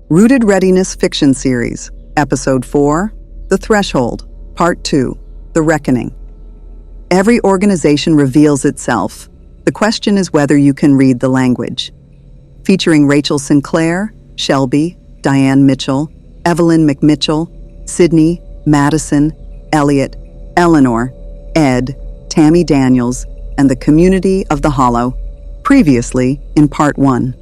Rooted Readiness Fiction Series, Episode 4, The Threshold, Part 2, The Reckoning. Every organization reveals itself. The question is whether you can read the language. Featuring Rachel Sinclair, Shelby, Diane Mitchell, Evelyn McMitchell, Sydney, Madison, Elliot, Eleanor, Ed, Tammy Daniels, and the community of the Hollow, previously in Part 1.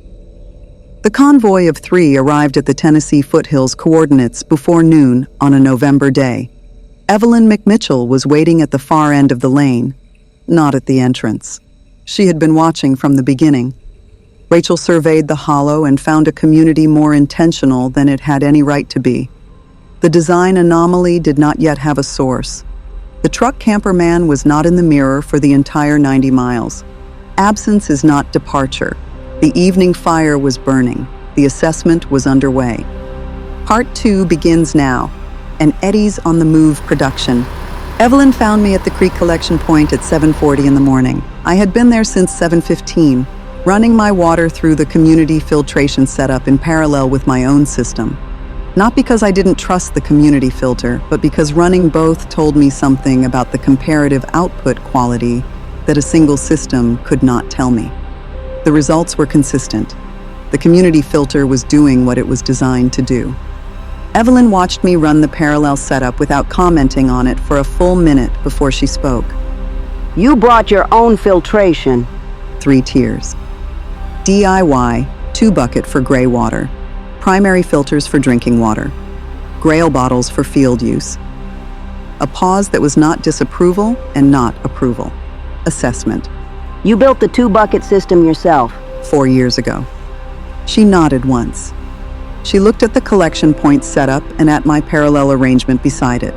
The convoy of 3 arrived at the Tennessee foothills coordinates before noon on a November day. Evelyn McMitchell was waiting at the far end of the lane, not at the entrance. She had been watching from the beginning. Rachel surveyed the Hollow and found a community more intentional than it had any right to be. The design anomaly did not yet have a source. The truck camper man was not in the mirror for the entire 90 miles. Absence is not departure. The evening fire was burning. The assessment was underway. Part 2 begins now, an Eddie's on the Move production. Evelyn found me at the creek collection point at 7:40 in the morning. I had been there since 7:15, running my water through the community filtration setup in parallel with my own system. Not because I didn't trust the community filter, but because running both told me something about the comparative output quality that a single system could not tell me. The results were consistent. The community filter was doing what it was designed to do. Evelyn watched me run the parallel setup without commenting on it for a full minute before she spoke. You brought your own filtration. 3 tiers. DIY, 2-bucket for gray water. Primary filters for drinking water. Grail bottles for field use. A pause that was not disapproval and not approval. Assessment. You built the 2-bucket system yourself. 4 years ago. She nodded once. She looked at the collection point setup and at my parallel arrangement beside it.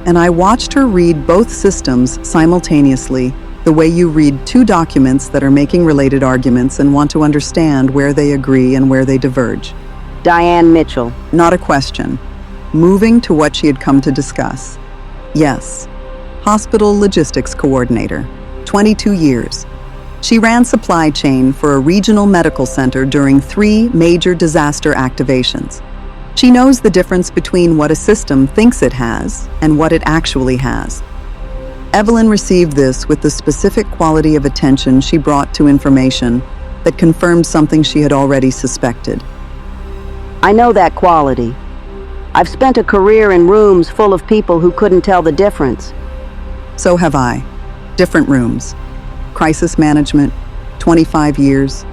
And I watched her read both systems simultaneously, the way you read 2 documents that are making related arguments and want to understand where they agree and where they diverge. Diane Mitchell. Not a question. Moving to what she had come to discuss. Yes. Hospital logistics coordinator. 22 years. She ran supply chain for a regional medical center during 3 major disaster activations. She knows the difference between what a system thinks it has and what it actually has. Evelyn received this with the specific quality of attention she brought to information that confirmed something she had already suspected. I know that quality. I've spent a career in rooms full of people who couldn't tell the difference. So have I. Different rooms. Crisis management, 25 years.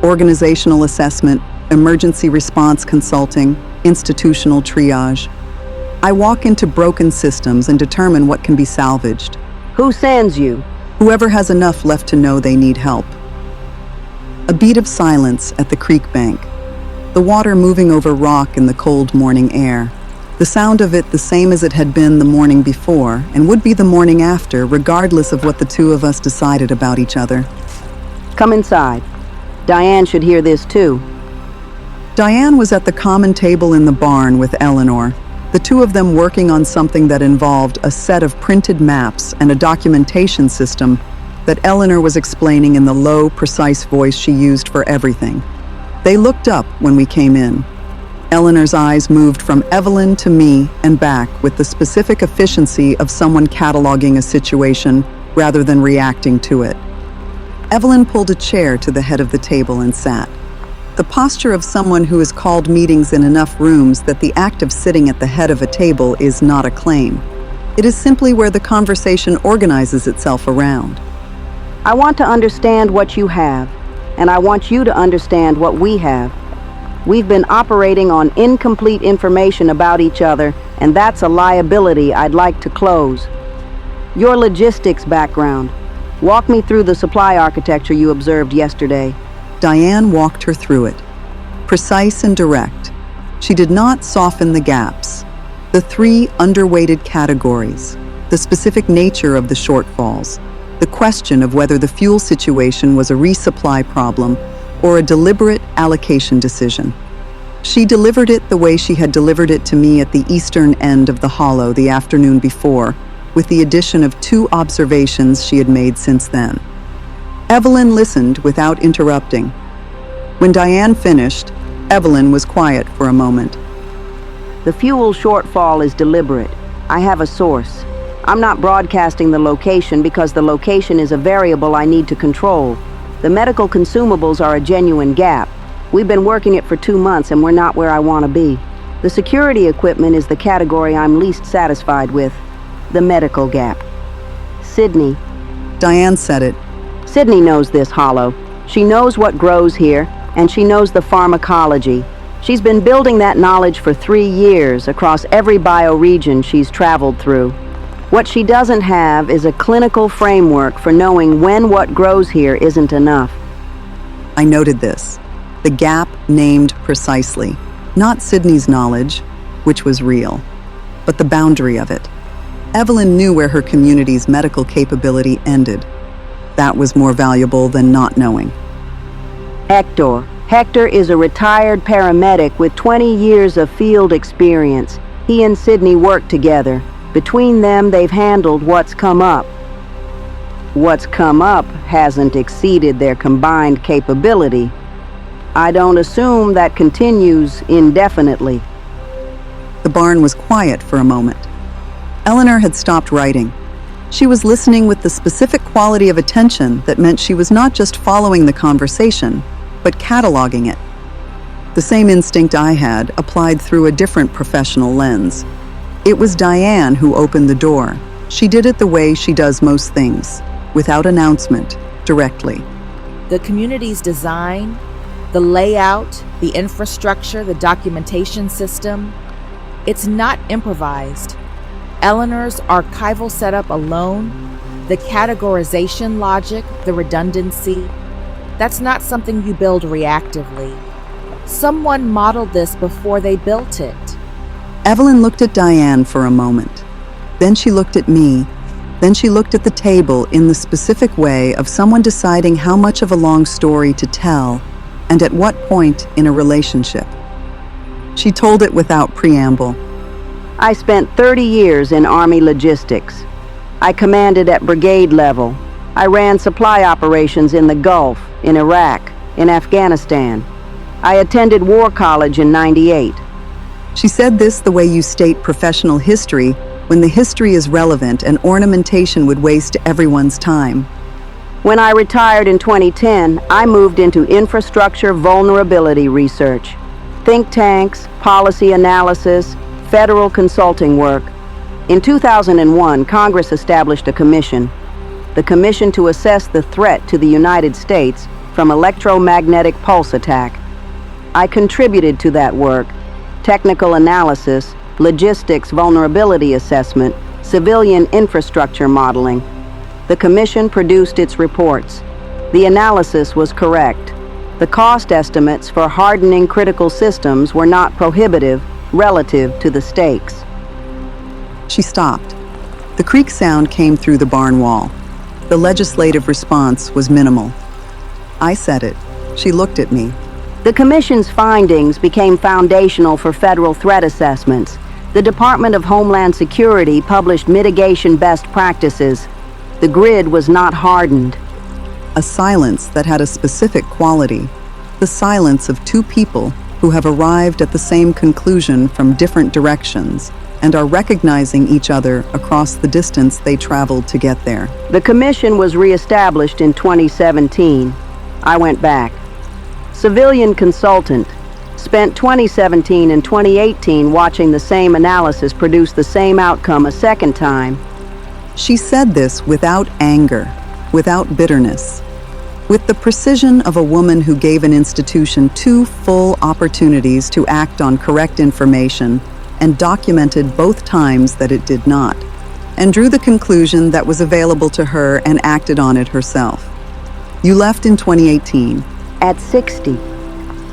Organizational assessment, emergency response consulting, institutional triage. I walk into broken systems and determine what can be salvaged. Who sends you? Whoever has enough left to know they need help. A beat of silence at the creek bank. The water moving over rock in the cold morning air. The sound of it the same as it had been the morning before and would be the morning after, regardless of what the 2 of us decided about each other. Come inside. Diane should hear this too. Diane was at the common table in the barn with Eleanor, the 2 of them working on something that involved a set of printed maps and a documentation system that Eleanor was explaining in the low, precise voice she used for everything. They looked up when we came in. Eleanor's eyes moved from Evelyn to me and back with the specific efficiency of someone cataloging a situation rather than reacting to it. Evelyn pulled a chair to the head of the table and sat. The posture of someone who has called meetings in enough rooms that the act of sitting at the head of a table is not a claim. It is simply where the conversation organizes itself around. I want to understand what you have, and I want you to understand what we have. We've been operating on incomplete information about each other, and that's a liability I'd like to close. Your logistics background. Walk me through the supply architecture you observed yesterday. Diane walked her through it. Precise and direct. She did not soften the gaps. The 3 underweighted categories. The specific nature of the shortfalls. The question of whether the fuel situation was a resupply problem or a deliberate allocation decision. She delivered it the way she had delivered it to me at the eastern end of the Hollow the afternoon before, with the addition of 2 observations she had made since then. Evelyn listened without interrupting. When Diane finished, Evelyn was quiet for a moment. The fuel shortfall is deliberate. I have a source. I'm not broadcasting the location because the location is a variable I need to control. The medical consumables are a genuine gap. We've been working it for 2 months and we're not where I want to be. The security equipment is the category I'm least satisfied with. The medical gap. Sydney. Diane said it. Sydney knows this hollow. She knows what grows here, and she knows the pharmacology. She's been building that knowledge for 3 years across every bioregion she's traveled through. What she doesn't have is a clinical framework for knowing when what grows here isn't enough. I noted this. The gap named precisely. Not Sydney's knowledge, which was real, but the boundary of it. Evelyn knew where her community's medical capability ended. That was more valuable than not knowing. Hector is a retired paramedic with 20 years of field experience. He and Sydney work together. Between them, they've handled what's come up. What's come up hasn't exceeded their combined capability. I don't assume that continues indefinitely. The barn was quiet for a moment. Eleanor had stopped writing. She was listening with the specific quality of attention that meant she was not just following the conversation, but cataloging it. The same instinct I had, applied through a different professional lens. It was Diane who opened the door. She did it the way she does most things, without announcement, directly. The community's design, the layout, the infrastructure, the documentation system, it's not improvised. Eleanor's archival setup alone, the categorization logic, the redundancy, that's not something you build reactively. Someone modeled this before they built it. Evelyn looked at Diane for a moment. Then she looked at me. Then she looked at the table in the specific way of someone deciding how much of a long story to tell and at what point in a relationship. She told it without preamble. I spent 30 years in Army logistics. I commanded at brigade level. I ran supply operations in the Gulf, in Iraq, in Afghanistan. I attended War College in '98. She said this the way you state professional history when the history is relevant and ornamentation would waste everyone's time. When I retired in 2010, I moved into infrastructure vulnerability research, think tanks, policy analysis, federal consulting work. In 2001, Congress established a commission, the Commission to Assess the Threat to the United States from Electromagnetic Pulse Attack. I contributed to that work: technical analysis, logistics vulnerability assessment, civilian infrastructure modeling. The Commission produced its reports. The analysis was correct. The cost estimates for hardening critical systems were not prohibitive relative to the stakes. She stopped. The creak sound came through the barn wall. The legislative response was minimal. I said it. She looked at me. The Commission's findings became foundational for federal threat assessments. The Department of Homeland Security published mitigation best practices. The grid was not hardened. A silence that had a specific quality. The silence of two people who have arrived at the same conclusion from different directions and are recognizing each other across the distance they traveled to get there. The Commission was reestablished in 2017. I went back. Civilian consultant. Spent 2017 and 2018 watching the same analysis produce the same outcome a second time. She said this without anger, without bitterness, with the precision of a woman who gave an institution 2 full opportunities to act on correct information and documented both times that it did not, and drew the conclusion that was available to her and acted on it herself. You left in 2018. At 60.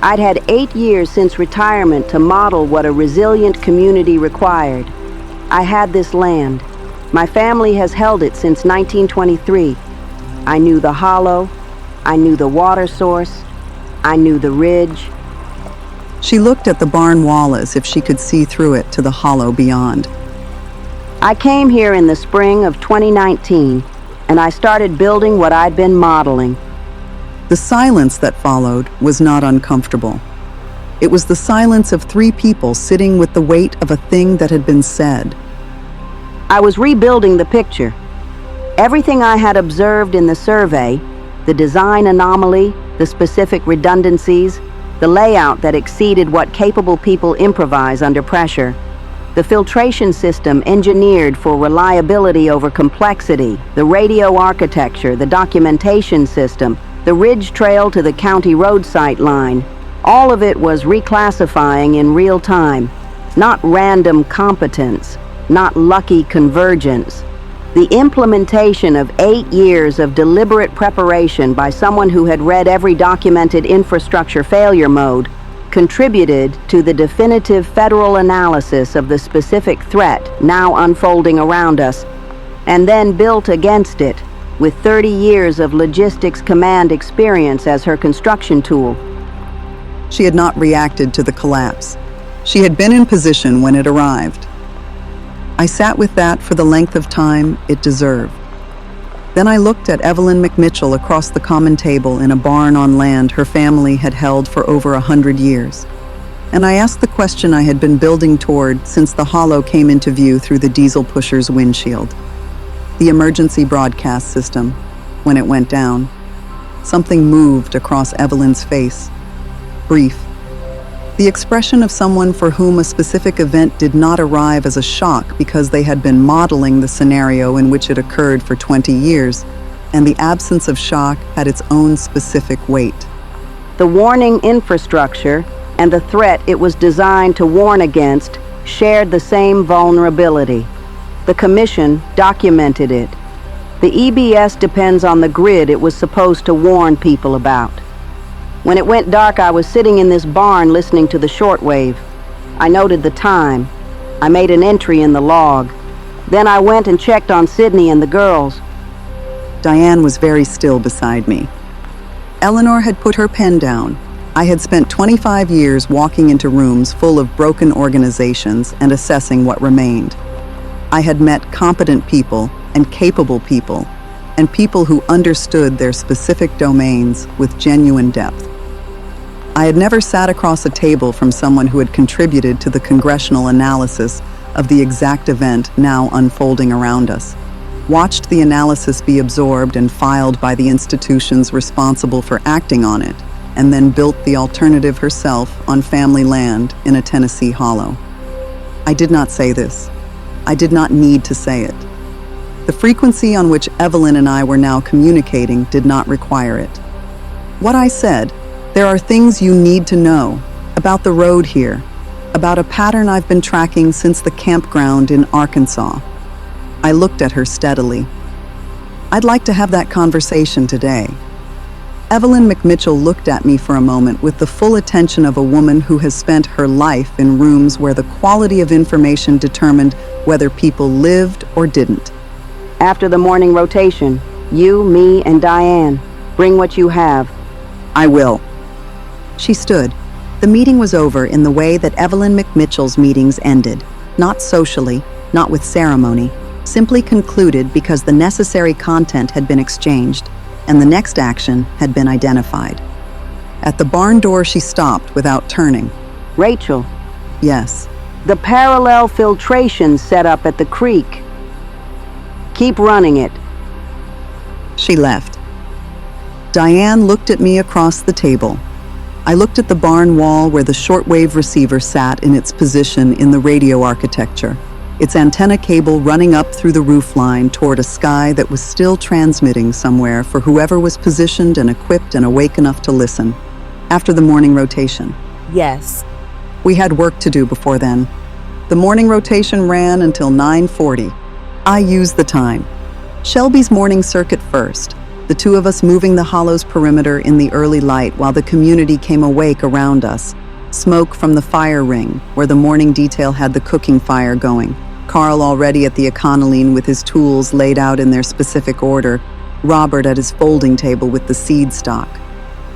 I'd had 8 years since retirement to model what a resilient community required. I had this land. My family has held it since 1923. I knew the hollow. I knew the water source. I knew the ridge. She looked at the barn wall as if she could see through it to the hollow beyond. I came here in the spring of 2019, and I started building what I'd been modeling. The silence that followed was not uncomfortable. It was the silence of three people sitting with the weight of a thing that had been said. I was rebuilding the picture. Everything I had observed in the survey, the design anomaly, the specific redundancies, the layout that exceeded what capable people improvise under pressure, the filtration system engineered for reliability over complexity, the radio architecture, the documentation system, the ridge trail to the county road sight line, all of it was reclassifying in real time, not random competence, not lucky convergence. The implementation of 8 years of deliberate preparation by someone who had read every documented infrastructure failure mode contributed to the definitive federal analysis of the specific threat now unfolding around us, and then built against it with 30 years of logistics command experience as her construction tool. She had not reacted to the collapse. She had been in position when it arrived. I sat with that for the length of time it deserved. Then I looked at Evelyn McMitchell across the common table in a barn on land her family had held for over 100 years. And I asked the question I had been building toward since the hollow came into view through the diesel pusher's windshield. The emergency broadcast system, when it went down, something moved across Evelyn's face. Brief. The expression of someone for whom a specific event did not arrive as a shock because they had been modeling the scenario in which it occurred for 20 years, and the absence of shock had its own specific weight. The warning infrastructure and the threat it was designed to warn against shared the same vulnerability. The Commission documented it. The EBS depends on the grid it was supposed to warn people about. When it went dark, I was sitting in this barn listening to the shortwave. I noted the time. I made an entry in the log. Then I went and checked on Sydney and the girls. Diane was very still beside me. Eleanor had put her pen down. I had spent 25 years walking into rooms full of broken organizations and assessing what remained. I had met competent people and capable people, and people who understood their specific domains with genuine depth. I had never sat across a table from someone who had contributed to the congressional analysis of the exact event now unfolding around us, watched the analysis be absorbed and filed by the institutions responsible for acting on it, and then built the alternative herself on family land in a Tennessee hollow. I did not say this. I did not need to say it. The frequency on which Evelyn and I were now communicating did not require it. What I said, there are things you need to know about the road here, about a pattern I've been tracking since the campground in Arkansas. I looked at her steadily. I'd like to have that conversation today. Evelyn McMitchell looked at me for a moment with the full attention of a woman who has spent her life in rooms where the quality of information determined whether people lived or didn't. After the morning rotation, you, me, and Diane, bring what you have. I will. She stood. The meeting was over in the way that Evelyn McMitchell's meetings ended, not socially, not with ceremony, simply concluded because the necessary content had been exchanged and the next action had been identified. At the barn door, she stopped without turning. Rachel. Yes. The parallel filtration set up at the creek. Keep running it. She left. Diane looked at me across the table. I looked at the barn wall where the shortwave receiver sat in its position in the radio architecture, its antenna cable running up through the roofline toward a sky that was still transmitting somewhere for whoever was positioned and equipped and awake enough to listen. After the morning rotation. Yes. We had work to do before then. The morning rotation ran until 9:40. I used the time. Shelby's morning circuit first, the two of us moving the hollow's perimeter in the early light while the community came awake around us. Smoke from the fire ring, where the morning detail had the cooking fire going. Carl already at the econoline with his tools laid out in their specific order. Robert at his folding table with the seed stock.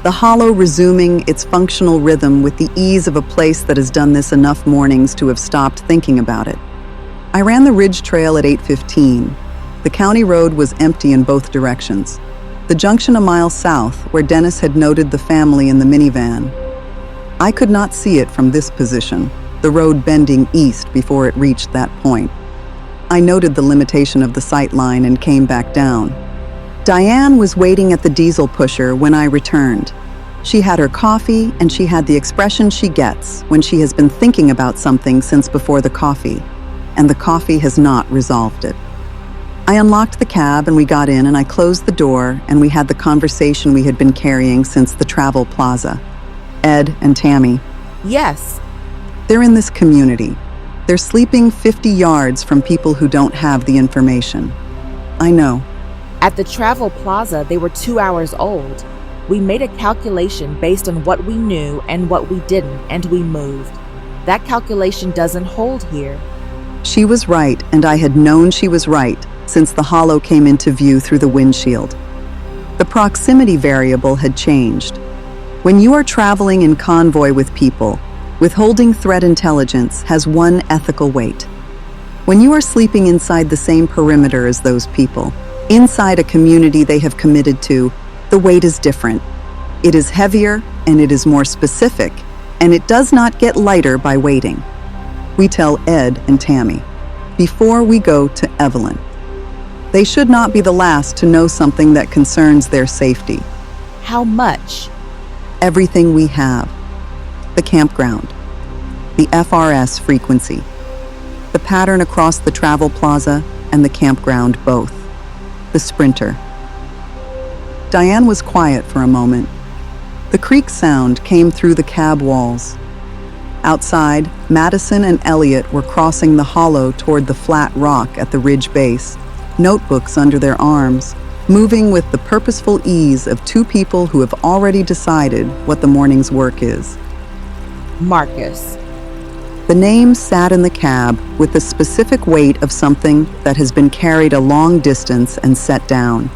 The hollow resuming its functional rhythm with the ease of a place that has done this enough mornings to have stopped thinking about it. I ran the ridge trail at 8:15. The county road was empty in both directions. The junction a mile south, where Dennis had noted the family in the minivan. I could not see it from this position, the road bending east before it reached that point. I noted the limitation of the sight line and came back down. Diane was waiting at the diesel pusher when I returned. She had her coffee, and she had the expression she gets when she has been thinking about something since before the coffee, and the coffee has not resolved it. I unlocked the cab and we got in, and I closed the door, and we had the conversation we had been carrying since the travel plaza. Ed and Tammy. Yes. They're in this community. They're sleeping 50 yards from people who don't have the information. I know. At the travel plaza, they were 2 hours old. We made a calculation based on what we knew and what we didn't, and we moved. That calculation doesn't hold here. She was right, and I had known she was right since the hollow came into view through the windshield. The proximity variable had changed. When you are traveling in convoy with people, withholding threat intelligence has one ethical weight. When you are sleeping inside the same perimeter as those people, inside a community they have committed to, the weight is different. It is heavier and it is more specific, and it does not get lighter by waiting. We tell Ed and Tammy, before we go to Evelyn. They should not be the last to know something that concerns their safety. How much? Everything we have. The campground. The FRS frequency. The pattern across the travel plaza and the campground both. The sprinter. Diane was quiet for a moment. The creak sound came through the cab walls. Outside, Madison and Elliot were crossing the hollow toward the flat rock at the ridge base, notebooks under their arms, moving with the purposeful ease of two people who have already decided what the morning's work is. Marcus. The name sat in the cab with the specific weight of something that has been carried a long distance and set down.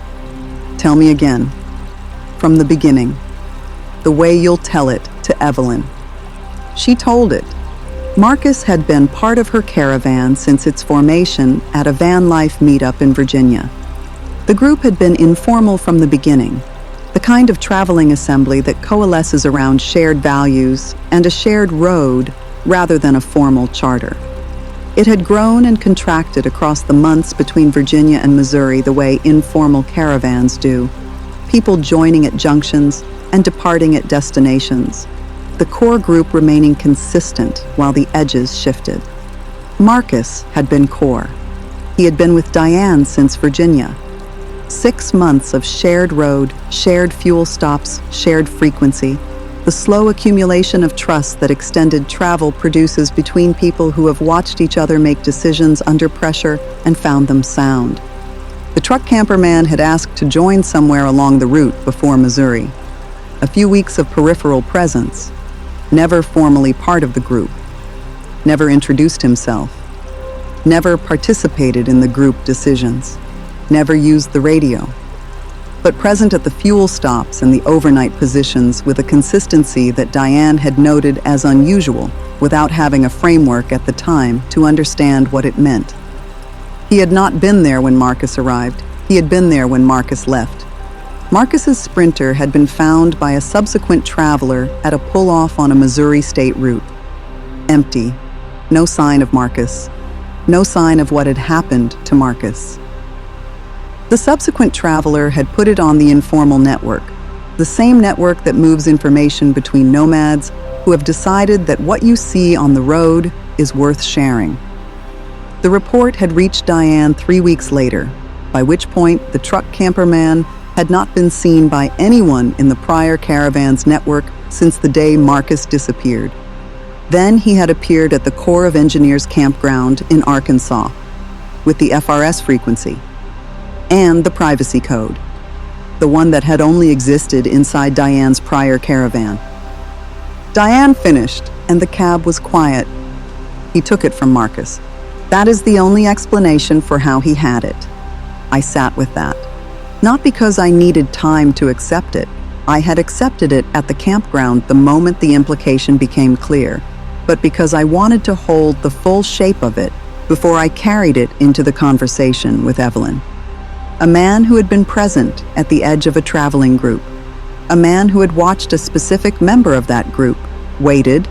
Tell me again, from the beginning, the way you'll tell it to Evelyn. She told it. Marcus had been part of her caravan since its formation at a van life meetup in Virginia. The group had been informal from the beginning, the kind of traveling assembly that coalesces around shared values and a shared road rather than a formal charter. It had grown and contracted across the months between Virginia and Missouri the way informal caravans do, people joining at junctions and departing at destinations, the core group remaining consistent while the edges shifted. Marcus had been core. He had been with Diane since Virginia. 6 months of shared road, shared fuel stops, shared frequency, the slow accumulation of trust that extended travel produces between people who have watched each other make decisions under pressure and found them sound. The truck camper man had asked to join somewhere along the route before Missouri. A few weeks of peripheral presence, never formally part of the group, never introduced himself, never participated in the group decisions, never used the radio, but present at the fuel stops and the overnight positions with a consistency that Diane had noted as unusual without having a framework at the time to understand what it meant. He had not been there when Marcus arrived. He had been there when Marcus left. Marcus's sprinter had been found by a subsequent traveler at a pull-off on a Missouri state route. Empty. No sign of Marcus. No sign of what had happened to Marcus. The subsequent traveler had put it on the informal network, the same network that moves information between nomads who have decided that what you see on the road is worth sharing. The report had reached Diane 3 weeks later, by which point the truck camper man had not been seen by anyone in the prior caravan's network since the day Marcus disappeared. Then he had appeared at the Corps of Engineers campground in Arkansas with the FRS frequency and the privacy code, the one that had only existed inside Diane's prior caravan. Diane finished, and the cab was quiet. He took it from Marcus. That is the only explanation for how he had it. I sat with that. Not because I needed time to accept it. I had accepted it at the campground the moment the implication became clear, but because I wanted to hold the full shape of it before I carried it into the conversation with Evelyn. A man who had been present at the edge of a traveling group. A man who had watched a specific member of that group waited,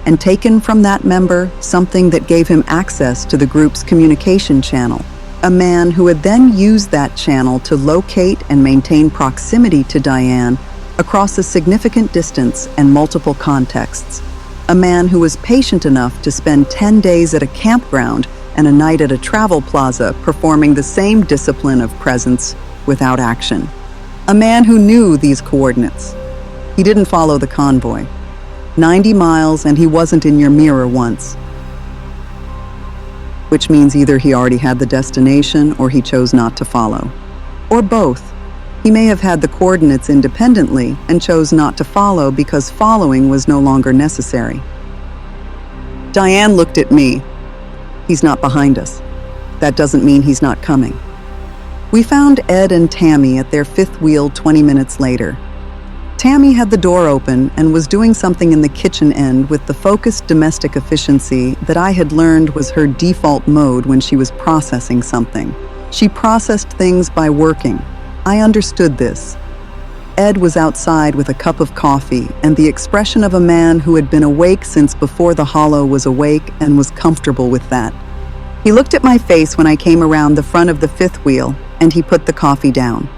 and taken from that member something that gave him access to the group's communication channel. A man who had then used that channel to locate and maintain proximity to Diane across a significant distance and multiple contexts. A man who was patient enough to spend 10 days at a campground and a night at a travel plaza performing the same discipline of presence without action. A man who knew these coordinates. He didn't follow the convoy. 90 miles and he wasn't in your mirror once. Which means either he already had the destination or he chose not to follow. Or both. He may have had the coordinates independently and chose not to follow because following was no longer necessary. Diane looked at me. He's not behind us. That doesn't mean he's not coming. We found Ed and Tammy at their fifth wheel 20 minutes later. Tammy had the door open and was doing something in the kitchen end with the focused domestic efficiency that I had learned was her default mode when she was processing something. She processed things by working. I understood this. Ed was outside with a cup of coffee and the expression of a man who had been awake since before the hollow was awake and was comfortable with that. He looked at my face when I came around the front of the fifth wheel and he put the coffee down.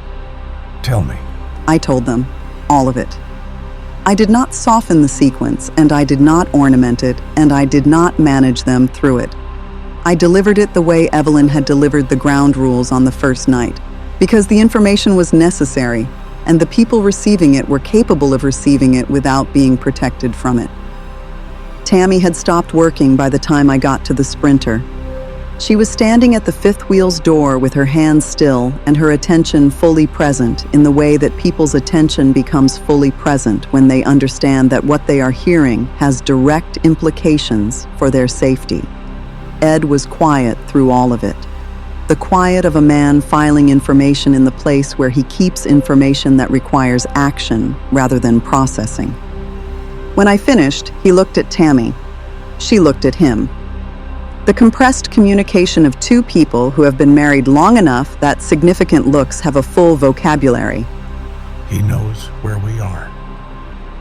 Tell me. I told them. All of it. I did not soften the sequence, and I did not ornament it, and I did not manage them through it. I delivered it the way Evelyn had delivered the ground rules on the first night, because the information was necessary, and the people receiving it were capable of receiving it without being protected from it. Tammy had stopped working by the time I got to the sprinter. She was standing at the fifth wheel's door with her hands still and her attention fully present in the way that people's attention becomes fully present when they understand that what they are hearing has direct implications for their safety. Ed was quiet through all of it. The quiet of a man filing information in the place where he keeps information that requires action rather than processing. When I finished, he looked at Tammy. She looked at him. The compressed communication of two people who have been married long enough that significant looks have a full vocabulary. He knows where we are.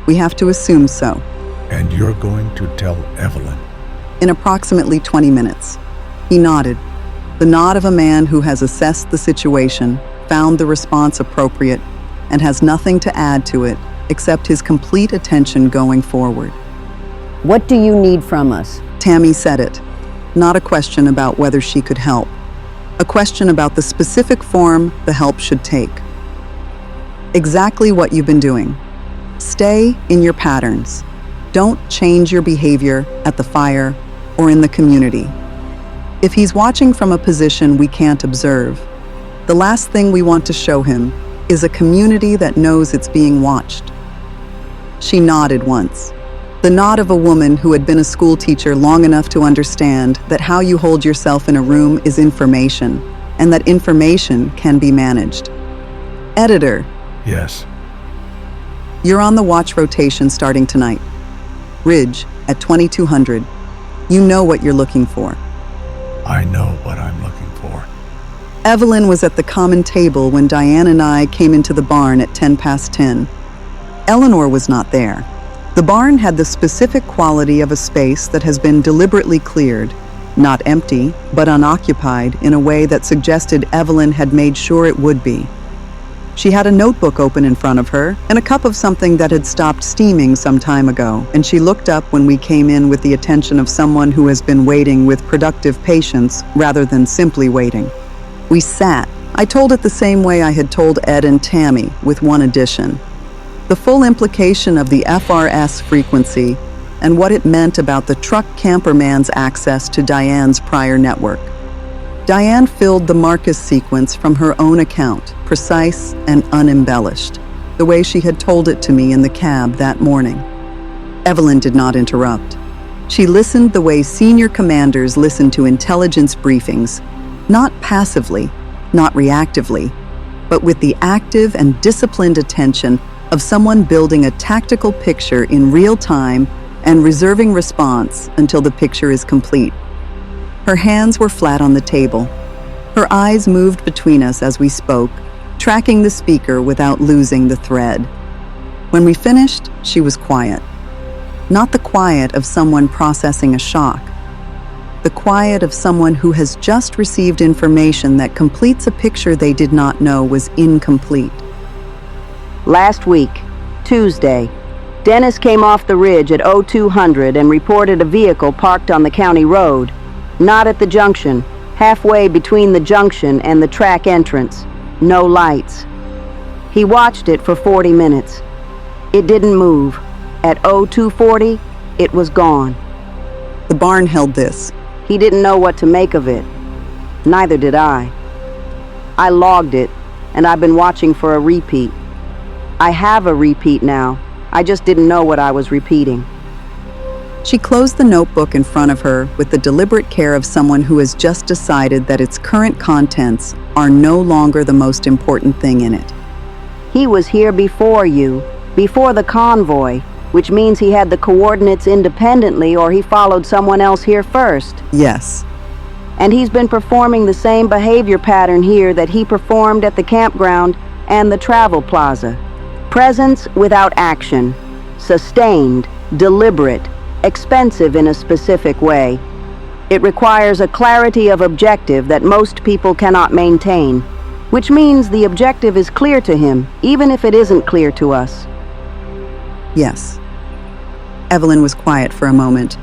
We have to assume so. And you're going to tell Evelyn. In approximately 20 minutes. He nodded. The nod of a man who has assessed the situation, found the response appropriate, and has nothing to add to it except his complete attention going forward. What do you need from us? Tammy said it. Not a question about whether she could help. A question about the specific form the help should take. Exactly what you've been doing. Stay in your patterns. Don't change your behavior at the fire or in the community. If he's watching from a position we can't observe, the last thing we want to show him is a community that knows it's being watched. She nodded once. The nod of a woman who had been a school teacher long enough to understand that how you hold yourself in a room is information, and that information can be managed. Editor. Yes. You're on the watch rotation starting tonight. Ridge at 2200. You know what you're looking for. I know what I'm looking for. Evelyn was at the common table when Diane and I came into the barn at 10:10. Eleanor was not there. The barn had the specific quality of a space that has been deliberately cleared, not empty, but unoccupied in a way that suggested Evelyn had made sure it would be. She had a notebook open in front of her and a cup of something that had stopped steaming some time ago, and she looked up when we came in with the attention of someone who has been waiting with productive patience rather than simply waiting. We sat. I told it the same way I had told Ed and Tammy, with one addition. The full implication of the FRS frequency and what it meant about the truck camperman's access to Diane's prior network. Diane filled the Marcus sequence from her own account, precise and unembellished, the way she had told it to me in the cab that morning. Evelyn did not interrupt. She listened the way senior commanders listen to intelligence briefings, not passively, not reactively, but with the active and disciplined attention of someone building a tactical picture in real time and reserving response until the picture is complete. Her hands were flat on the table. Her eyes moved between us as we spoke, tracking the speaker without losing the thread. When we finished, she was quiet. Not the quiet of someone processing a shock. The quiet of someone who has just received information that completes a picture they did not know was incomplete. Last week, Tuesday, Dennis came off the ridge at 0200 and reported a vehicle parked on the county road, not at the junction, halfway between the junction and the track entrance. No lights. He watched it for 40 minutes. It didn't move. At 0240, it was gone. The barn held this. He didn't know what to make of it. Neither did I. I logged it, and I've been watching for a repeat. I have a repeat now. I just didn't know what I was repeating. She closed the notebook in front of her with the deliberate care of someone who has just decided that its current contents are no longer the most important thing in it. He was here before you, before the convoy, which means he had the coordinates independently or he followed someone else here first. Yes. And he's been performing the same behavior pattern here that he performed at the campground and the travel plaza. Presence without action, sustained, deliberate, expensive in a specific way. It requires a clarity of objective that most people cannot maintain, which means the objective is clear to him, even if it isn't clear to us. Yes. Evelyn was quiet for a moment.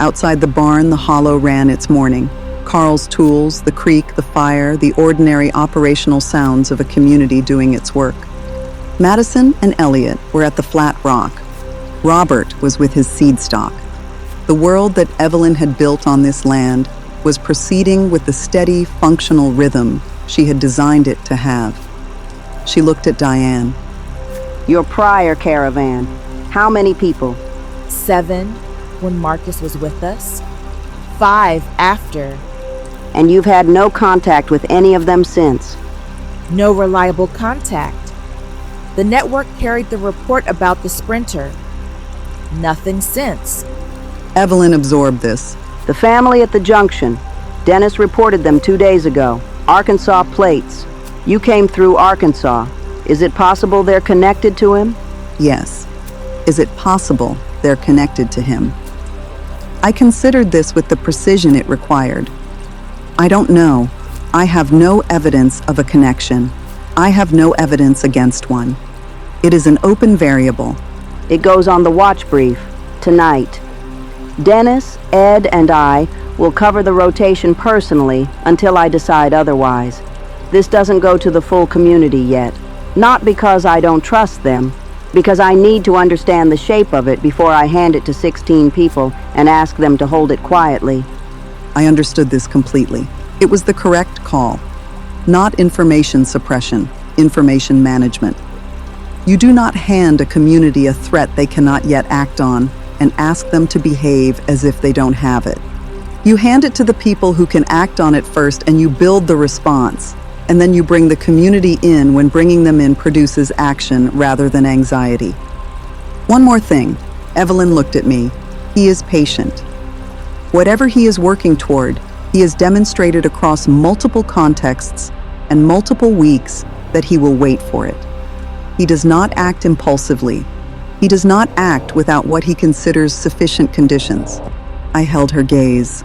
Outside the barn, the hollow ran its morning. Carl's tools, the creek, the fire, the ordinary operational sounds of a community doing its work. Madison and Elliot were at the flat rock. Robert was with his seed stock. The world that Evelyn had built on this land was proceeding with the steady, functional rhythm she had designed it to have. She looked at Diane. Your prior caravan, how many people? 7 when Marcus was with us, 5 after. And you've had no contact with any of them since? No reliable contact. The network carried the report about the sprinter. Nothing since. Evelyn absorbed this. The family at the junction. Dennis reported them 2 days ago. Arkansas plates. You came through Arkansas. Is it possible they're connected to him? Yes. Is it possible they're connected to him? I considered this with the precision it required. I don't know. I have no evidence of a connection. I have no evidence against one. It is an open variable. It goes on the watch brief, tonight. Dennis, Ed, and I will cover the rotation personally until I decide otherwise. This doesn't go to the full community yet. Not because I don't trust them, because I need to understand the shape of it before I hand it to 16 people and ask them to hold it quietly. I understood this completely. It was the correct call. Not information suppression, information management. You do not hand a community a threat they cannot yet act on and ask them to behave as if they don't have it. You hand it to the people who can act on it first and you build the response, and then you bring the community in when bringing them in produces action rather than anxiety. One more thing. Evelyn looked at me. He is patient. Whatever he is working toward, he has demonstrated across multiple contexts and multiple weeks that he will wait for it. He does not act impulsively. He does not act without what he considers sufficient conditions. I held her gaze.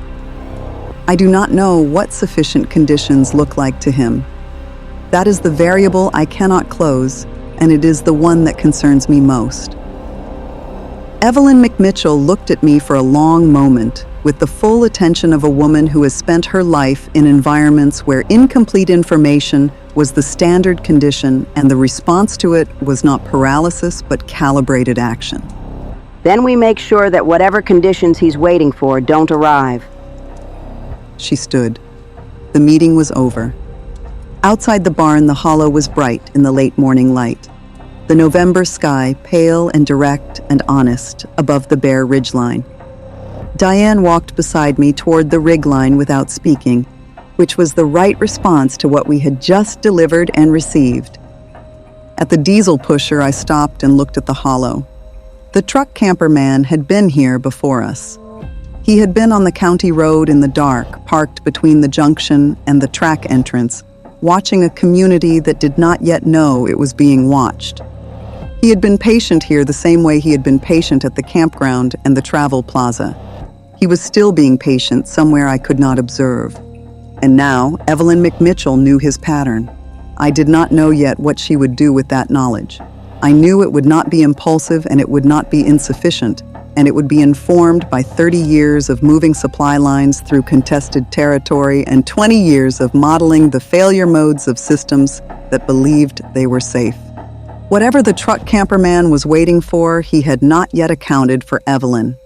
I do not know what sufficient conditions look like to him. That is the variable I cannot close, and it is the one that concerns me most. Evelyn McMitchell looked at me for a long moment, with the full attention of a woman who has spent her life in environments where incomplete information was the standard condition and the response to it was not paralysis but calibrated action. Then we make sure that whatever conditions he's waiting for don't arrive. She stood. The meeting was over. Outside the barn, the hollow was bright in the late morning light. The November sky, pale and direct and honest, above the bare ridgeline. Diane walked beside me toward the rig line without speaking, which was the right response to what we had just delivered and received. At the diesel pusher, I stopped and looked at the hollow. The truck camper man had been here before us. He had been on the county road in the dark, parked between the junction and the track entrance, watching a community that did not yet know it was being watched. He had been patient here the same way he had been patient at the campground and the travel plaza. He was still being patient somewhere I could not observe. And now, Evelyn McMitchell knew his pattern. I did not know yet what she would do with that knowledge. I knew it would not be impulsive and it would not be insufficient, and it would be informed by 30 years of moving supply lines through contested territory and 20 years of modeling the failure modes of systems that believed they were safe. Whatever the truck camper man was waiting for, he had not yet accounted for Evelyn.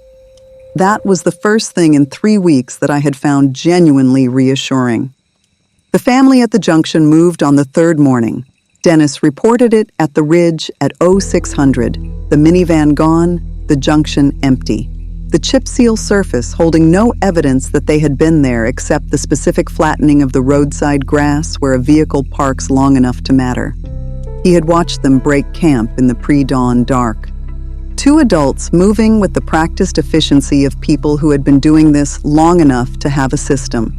That was the first thing in 3 weeks that I had found genuinely reassuring. The family at the junction moved on the third morning. Dennis reported it at the ridge at 0600, the minivan gone, the junction empty. The chip seal surface holding no evidence that they had been there except the specific flattening of the roadside grass where a vehicle parks long enough to matter. He had watched them break camp in the pre-dawn dark. 2 adults moving with the practiced efficiency of people who had been doing this long enough to have a system.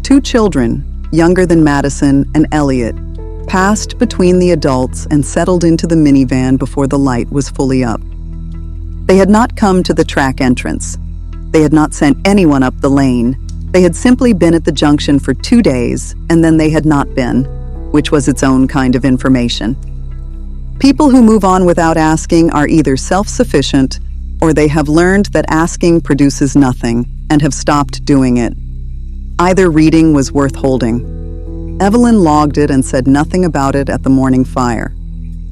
2 children, younger than Madison and Elliot, passed between the adults and settled into the minivan before the light was fully up. They had not come to the track entrance. They had not sent anyone up the lane. They had simply been at the junction for 2 days, and then they had not been, which was its own kind of information. People who move on without asking are either self-sufficient or they have learned that asking produces nothing and have stopped doing it. Either reading was worth holding. Evelyn logged it and said nothing about it at the morning fire.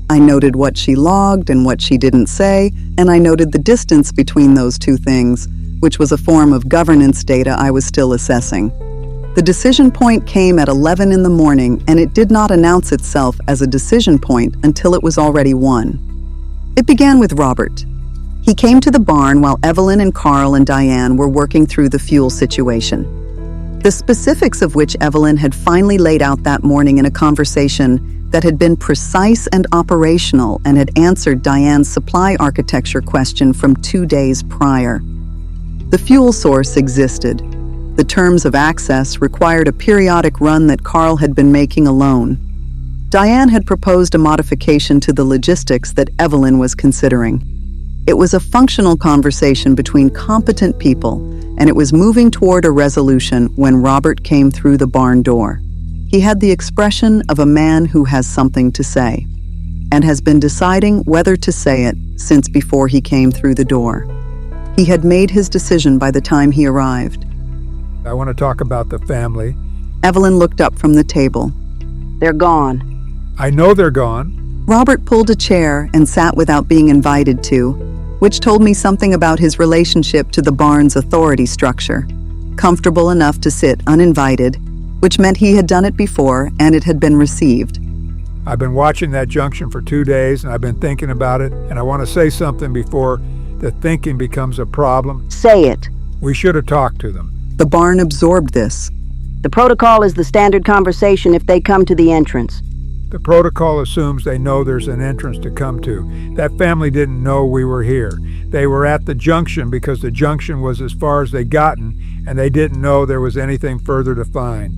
I noted what she logged and what she didn't say, and I noted the distance between those 2 things, which was a form of governance data I was still assessing. The decision point came at 11 in the morning, and it did not announce itself as a decision point until it was already won. It began with Robert. He came to the barn while Evelyn and Carl and Diane were working through the fuel situation. The specifics of which Evelyn had finally laid out that morning in a conversation that had been precise and operational and had answered Diane's supply architecture question from 2 days prior. The fuel source existed. The terms of access required a periodic run that Carl had been making alone. Diane had proposed a modification to the logistics that Evelyn was considering. It was a functional conversation between competent people, and it was moving toward a resolution when Robert came through the barn door. He had the expression of a man who has something to say, and has been deciding whether to say it since before he came through the door. He had made his decision by the time he arrived. I want to talk about the family. Evelyn looked up from the table. They're gone. I know they're gone. Robert pulled a chair and sat without being invited to, which told me something about his relationship to the barn's authority structure. Comfortable enough to sit uninvited, which meant he had done it before and it had been received. I've been watching that junction for 2 days, and I've been thinking about it, and I want to say something before the thinking becomes a problem. Say it. We should have talked to them. The barn absorbed this. The protocol is the standard conversation if they come to the entrance. The protocol assumes they know there's an entrance to come to. That family didn't know we were here. They were at the junction because the junction was as far as they'd gotten, and they didn't know there was anything further to find.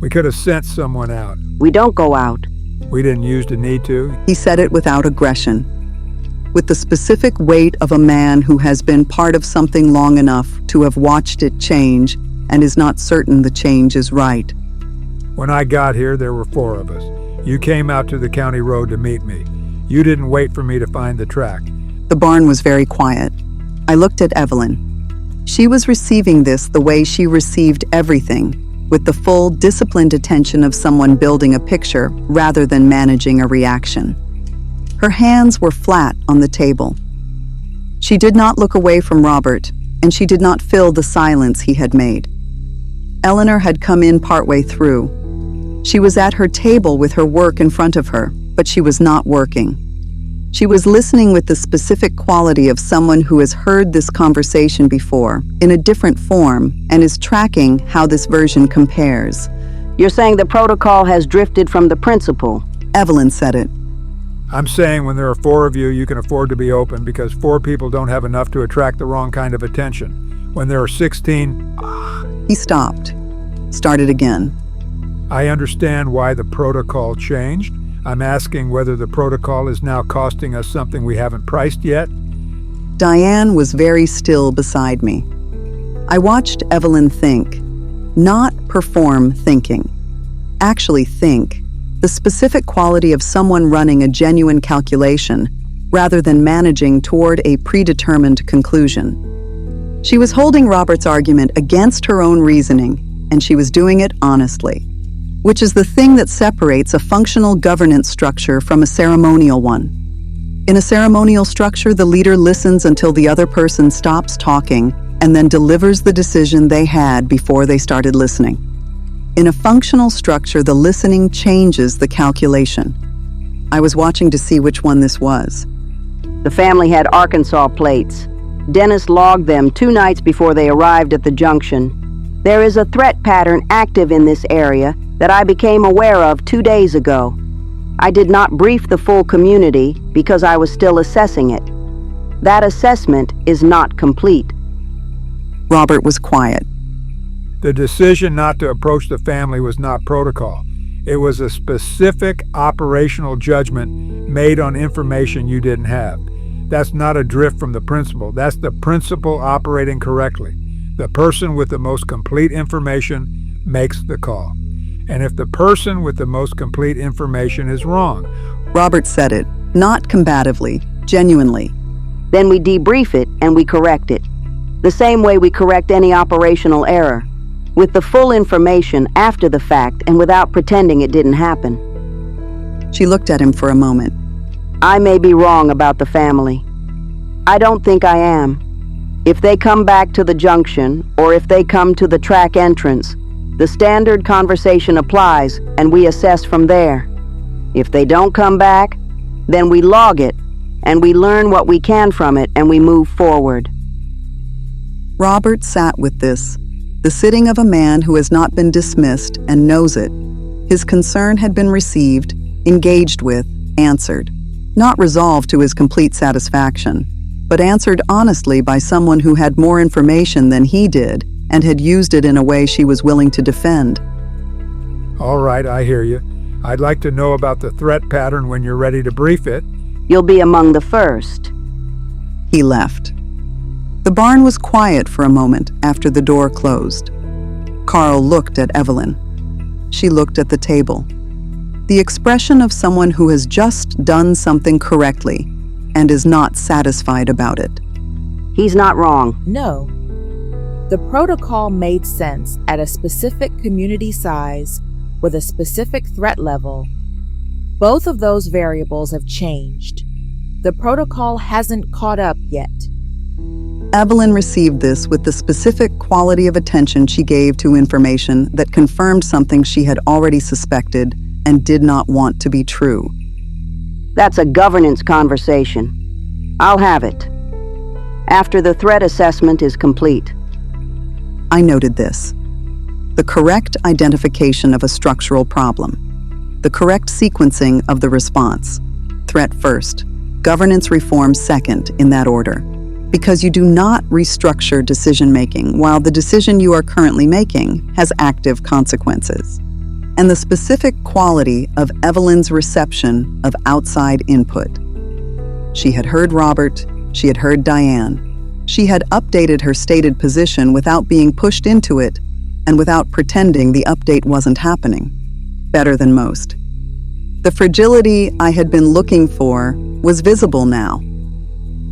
We could have sent someone out. We don't go out. We didn't use the need to. He said it without aggression, with the specific weight of a man who has been part of something long enough to have watched it change and is not certain the change is right. When I got here, there were 4 of us. You came out to the county road to meet me. You didn't wait for me to find the track. The barn was very quiet. I looked at Evelyn. She was receiving this the way she received everything, with the full, disciplined attention of someone building a picture rather than managing a reaction. Her hands were flat on the table. She did not look away from Robert, and she did not fill the silence he had made. Eleanor had come in partway through. She was at her table with her work in front of her, but she was not working. She was listening with the specific quality of someone who has heard this conversation before, in a different form, and is tracking how this version compares. You're saying the protocol has drifted from the principle. Evelyn said it. I'm saying when there are 4 of you, you can afford to be open because 4 people don't have enough to attract the wrong kind of attention. When there are 16... He stopped. Started again. I understand why the protocol changed. I'm asking whether the protocol is now costing us something we haven't priced yet. Diane was very still beside me. I watched Evelyn think, not perform thinking. Actually think, the specific quality of someone running a genuine calculation rather than managing toward a predetermined conclusion. She was holding Robert's argument against her own reasoning, and she was doing it honestly, which is the thing that separates a functional governance structure from a ceremonial one. In a ceremonial structure, the leader listens until the other person stops talking and then delivers the decision they had before they started listening. In a functional structure, the listening changes the calculation. I was watching to see which one this was. The family had Arkansas plates. Dennis logged them 2 nights before they arrived at the junction. There is a threat pattern active in this area that I became aware of 2 days ago. I did not brief the full community because I was still assessing it. That assessment is not complete. Robert was quiet. The decision not to approach the family was not protocol. It was a specific operational judgment made on information you didn't have. That's not a drift from the principle. That's the principle operating correctly. The person with the most complete information makes the call. And if the person with the most complete information is wrong, Robert said it, not combatively, genuinely. Then we debrief it and we correct it. The same way we correct any operational error, with the full information after the fact and without pretending it didn't happen. She looked at him for a moment. I may be wrong about the family. I don't think I am. If they come back to the junction, or if they come to the track entrance, the standard conversation applies and we assess from there. If they don't come back, then we log it and we learn what we can from it and we move forward. Robert sat with this, the sitting of a man who has not been dismissed and knows it. His concern had been received, engaged with, answered. Not resolved to his complete satisfaction, but answered honestly by someone who had more information than he did and had used it in a way she was willing to defend. all right, I hear you. I'd like to know about the threat pattern when you're ready to brief it. You'll be among the first. He left. The barn was quiet for a moment after the door closed. Carl looked at Evelyn. She looked at the table. The expression of someone who has just done something correctly and is not satisfied about it. He's not wrong. No. The protocol made sense at a specific community size with a specific threat level. Both of those variables have changed. The protocol hasn't caught up yet. Evelyn received this with the specific quality of attention she gave to information that confirmed something she had already suspected and did not want to be true. That's a governance conversation. I'll have it after the threat assessment is complete. I noted this. The correct identification of a structural problem. The correct sequencing of the response. Threat first. Governance reform second in that order. Because you do not restructure decision-making while the decision you are currently making has active consequences. And the specific quality of Evelyn's reception of outside input. She had heard Robert, she had heard Diane. She had updated her stated position without being pushed into it and without pretending the update wasn't happening. Better than most. The fragility I had been looking for was visible now.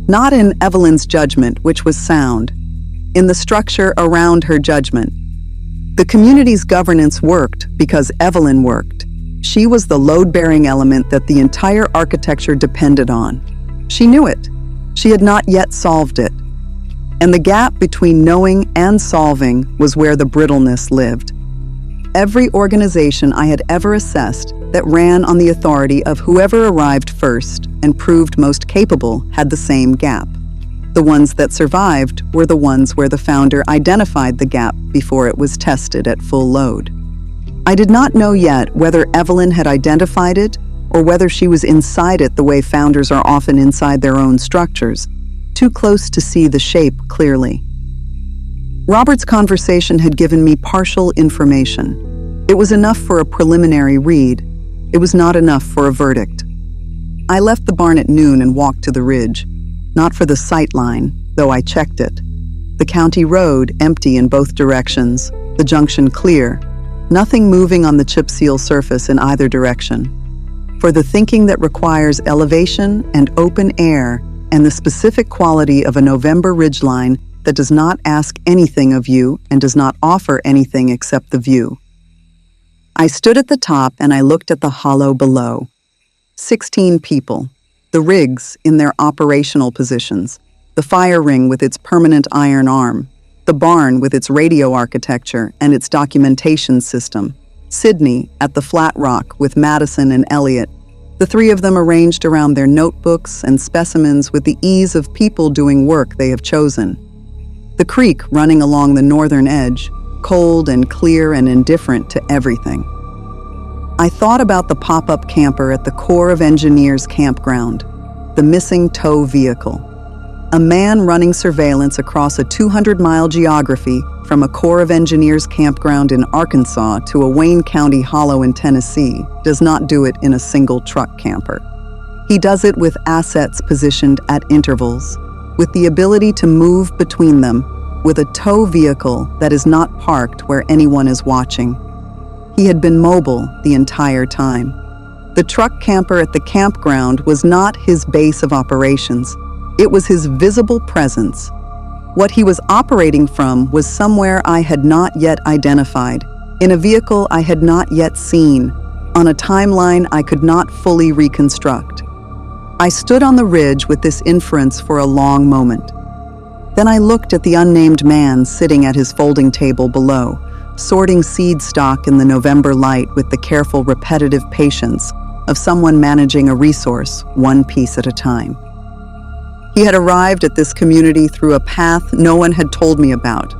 Not in Evelyn's judgment, which was sound, in the structure around her judgment. The community's governance worked because Evelyn worked. She was the load-bearing element that the entire architecture depended on. She knew it. She had not yet solved it. And the gap between knowing and solving was where the brittleness lived. Every organization I had ever assessed that ran on the authority of whoever arrived first and proved most capable had the same gap. The ones that survived were the ones where the founder identified the gap before it was tested at full load. I did not know yet whether Evelyn had identified it or whether she was inside it the way founders are often inside their own structures, too close to see the shape clearly. Robert's conversation had given me partial information. It was enough for a preliminary read. It was not enough for a verdict. I left the barn at noon and walked to the ridge, not for the sight line, though I checked it. The county road empty in both directions, the junction clear, nothing moving on the chip seal surface in either direction. For the thinking that requires elevation and open air and the specific quality of a November ridgeline that does not ask anything of you and does not offer anything except the view. I stood at the top and I looked at the hollow below. 16 people, the rigs in their operational positions, the fire ring with its permanent iron arm, the barn with its radio architecture and its documentation system, Sydney at the flat rock with Madison and Elliot, the three of them arranged around their notebooks and specimens with the ease of people doing work they have chosen. The creek running along the northern edge, cold and clear and indifferent to everything. I thought about the pop-up camper at the Corps of Engineers campground, the missing tow vehicle. A man running surveillance across a 200-mile geography from a Corps of Engineers campground in Arkansas to a Wayne County hollow in Tennessee does not do it in a single truck camper. He does it with assets positioned at intervals, with the ability to move between them, with a tow vehicle that is not parked where anyone is watching. He had been mobile the entire time. The truck camper at the campground was not his base of operations. It was his visible presence. What he was operating from was somewhere I had not yet identified, in a vehicle I had not yet seen, on a timeline I could not fully reconstruct. I stood on the ridge with this inference for a long moment. Then I looked at the unnamed man sitting at his folding table below, sorting seed stock in the November light with the careful, repetitive patience of someone managing a resource one piece at a time. He had arrived at this community through a path no one had told me about.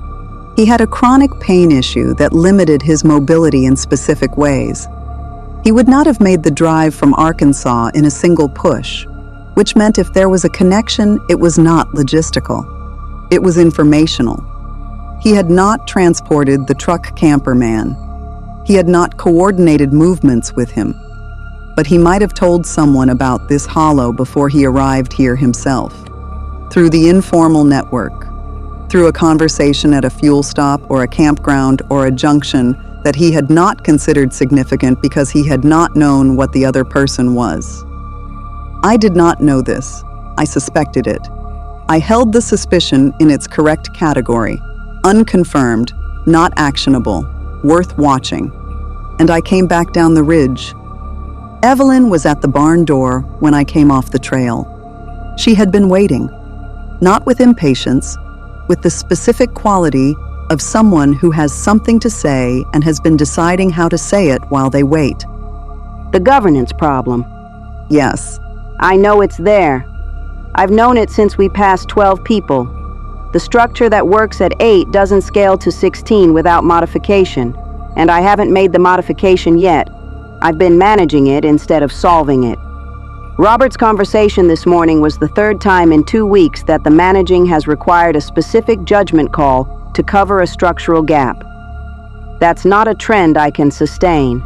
He had a chronic pain issue that limited his mobility in specific ways. He would not have made the drive from Arkansas in a single push, which meant if there was a connection, it was not logistical. It was informational. He had not transported the truck camper man. He had not coordinated movements with him. But he might have told someone about this hollow before he arrived here himself. Through the informal network. Through a conversation at a fuel stop or a campground or a junction that he had not considered significant because he had not known what the other person was. I did not know this. I suspected it. I held the suspicion in its correct category. Unconfirmed, not actionable, worth watching. And I came back down the ridge. Evelyn was at the barn door when I came off the trail. She had been waiting, not with impatience, with the specific quality of someone who has something to say and has been deciding how to say it while they wait. The governance problem. Yes. I know it's there. I've known it since we passed 12 people. The structure that works at 8 doesn't scale to 16 without modification, and I haven't made the modification yet. I've been managing it instead of solving it. Robert's conversation this morning was the third time in 2 weeks that the managing has required a specific judgment call to cover a structural gap. That's not a trend I can sustain.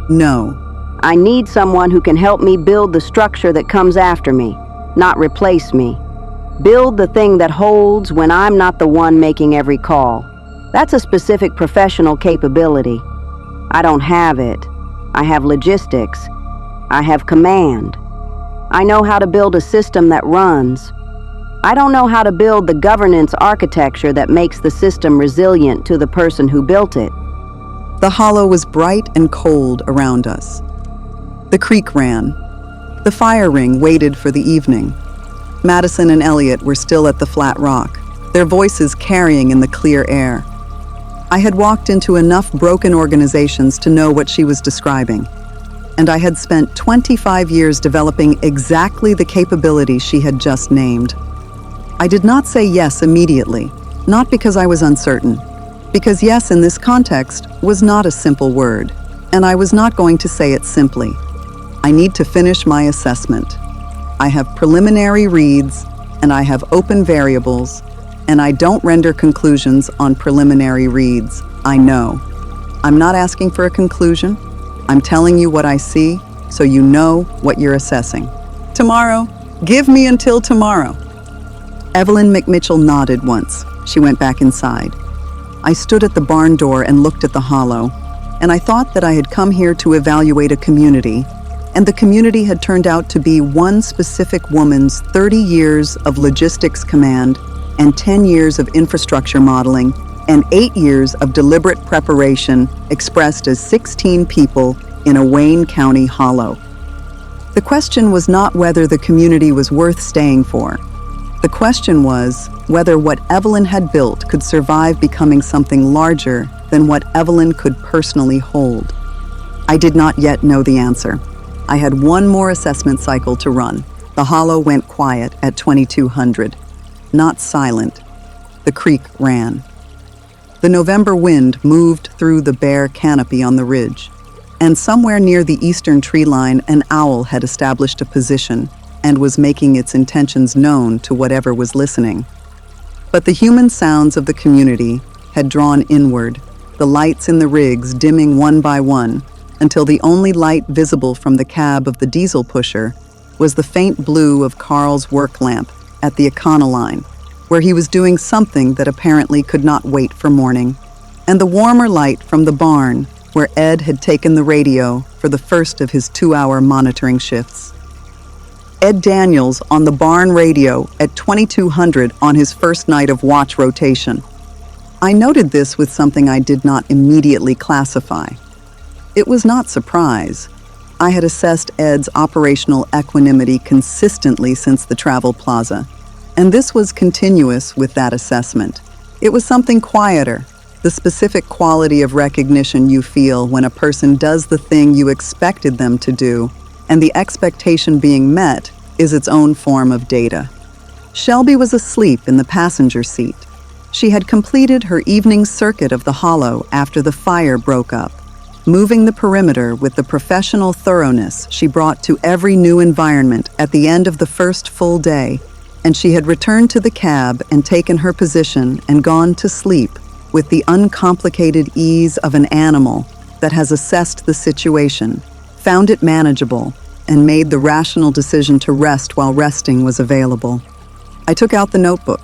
No. I need someone who can help me build the structure that comes after me, not replace me. Build the thing that holds when I'm not the one making every call. That's a specific professional capability. I don't have it. I have logistics. I have command. I know how to build a system that runs. I don't know how to build the governance architecture that makes the system resilient to the person who built it. The hollow was bright and cold around us. The creek ran. The fire ring waited for the evening. Madison and Elliot were still at the flat rock, their voices carrying in the clear air. I had walked into enough broken organizations to know what she was describing, and I had spent 25 years developing exactly the capability she had just named. I did not say yes immediately, not because I was uncertain, because yes in this context was not a simple word, and I was not going to say it simply. I need to finish my assessment. I have preliminary reads, and I have open variables, and I don't render conclusions on preliminary reads. I know. I'm not asking for a conclusion. I'm telling you what I see, so you know what you're assessing. Tomorrow. Give me until tomorrow. Evelyn McMitchell nodded once. She went back inside. I stood at the barn door and looked at the hollow, and I thought that I had come here to evaluate a community, and the community had turned out to be one specific woman's 30 years of logistics command and 10 years of infrastructure modeling and 8 years of deliberate preparation expressed as 16 people in a Wayne County hollow. The question was not whether the community was worth staying for. The question was whether what Evelyn had built could survive becoming something larger than what Evelyn could personally hold. I did not yet know the answer. I had one more assessment cycle to run. The hollow went quiet at 2200. Not silent. The creek ran. The November wind moved through the bare canopy on the ridge, and somewhere near the eastern tree line an owl had established a position and was making its intentions known to whatever was listening. But the human sounds of the community had drawn inward, the lights in the rigs dimming one by one, until the only light visible from the cab of the diesel pusher was the faint blue of Carl's work lamp at the Econoline, where he was doing something that apparently could not wait for morning, and the warmer light from the barn, where Ed had taken the radio for the first of his 2-hour monitoring shifts. Ed Daniels on the barn radio at 2200 on his first night of watch rotation. I noted this with something I did not immediately classify. It was not surprise. I had assessed Ed's operational equanimity consistently since the Travel Plaza, and this was continuous with that assessment. It was something quieter, the specific quality of recognition you feel when a person does the thing you expected them to do, and the expectation being met is its own form of data. Shelby was asleep in the passenger seat. She had completed her evening circuit of the hollow after the fire broke up, moving the perimeter with the professional thoroughness she brought to every new environment at the end of the first full day, and she had returned to the cab and taken her position and gone to sleep with the uncomplicated ease of an animal that has assessed the situation, found it manageable, and made the rational decision to rest while resting was available. I took out the notebook.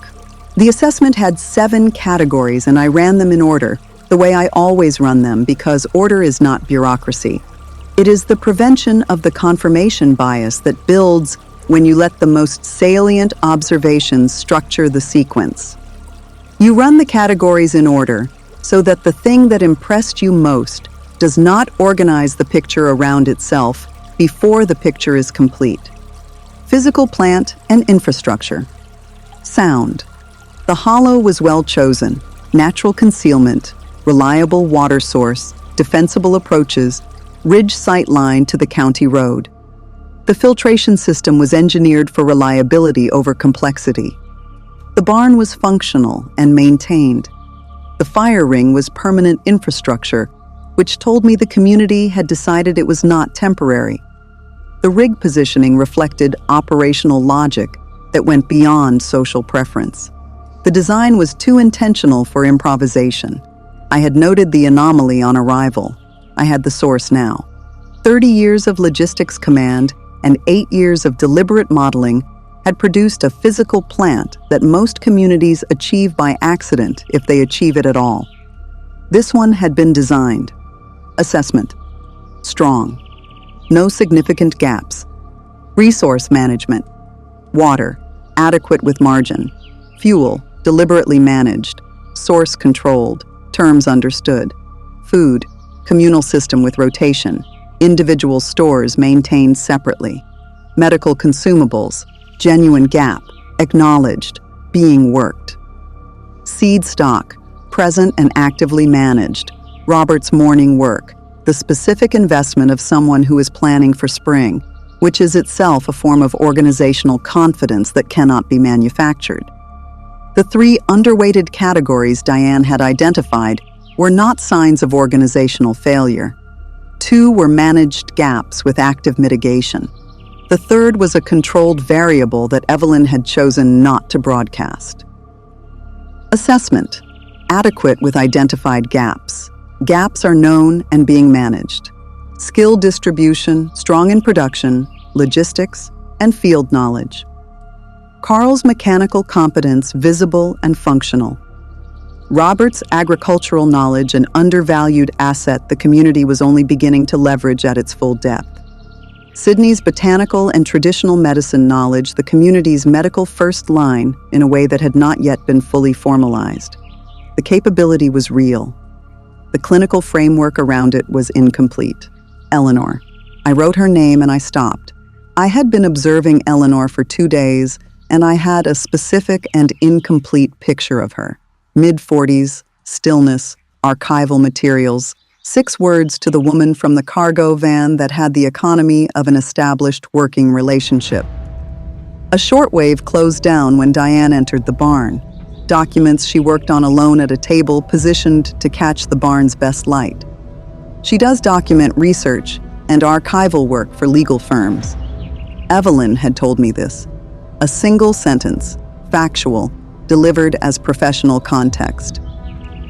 The assessment had 7 categories, and I ran them in order, the way I always run them, because order is not bureaucracy. It is the prevention of the confirmation bias that builds when you let the most salient observations structure the sequence. You run the categories in order so that the thing that impressed you most does not organize the picture around itself before the picture is complete. Physical plant and infrastructure. Sound. The hollow was well chosen. Natural concealment, reliable water source, defensible approaches, ridge sight line to the county road. The filtration system was engineered for reliability over complexity. The barn was functional and maintained. The fire ring was permanent infrastructure, which told me the community had decided it was not temporary. The rig positioning reflected operational logic that went beyond social preference. The design was too intentional for improvisation. I had noted the anomaly on arrival. I had the source now. 30 years of logistics command and 8 years of deliberate modeling had produced a physical plant that most communities achieve by accident if they achieve it at all. This one had been designed. Assessment. Strong. No significant gaps. Resource management. Water. Adequate with margin. Fuel. Deliberately managed. Source controlled. Terms understood. Food. Communal system with rotation. Individual stores maintained separately. Medical consumables. Genuine gap, acknowledged, being worked. Seed stock, present and actively managed. Robert's morning work, the specific investment of someone who is planning for spring, which is itself a form of organizational confidence that cannot be manufactured. The 3 underweighted categories Diane had identified were not signs of organizational failure. 2 were managed gaps with active mitigation. The 3rd was a controlled variable that Evelyn had chosen not to broadcast. Assessment. Adequate with identified gaps. Gaps are known and being managed. skill distribution, strong in production, logistics, and field knowledge. Carl's mechanical competence visible and functional. Robert's agricultural knowledge an undervalued asset the community was only beginning to leverage at its full depth. Sidney's botanical and traditional medicine knowledge the community's medical first line in a way that had not yet been fully formalized. The capability was real. The clinical framework around it was incomplete. Eleanor. I wrote her name and I stopped. I had been observing Eleanor for 2 days, and I had a specific and incomplete picture of her. Mid-40s, stillness, archival materials, 6 words to the woman from the cargo van that had the economy of an established working relationship. A shortwave closed down when Diane entered the barn. Documents she worked on alone at a table positioned to catch the barn's best light. She does document research and archival work for legal firms. Evelyn had told me this. A single sentence, factual, delivered as professional context.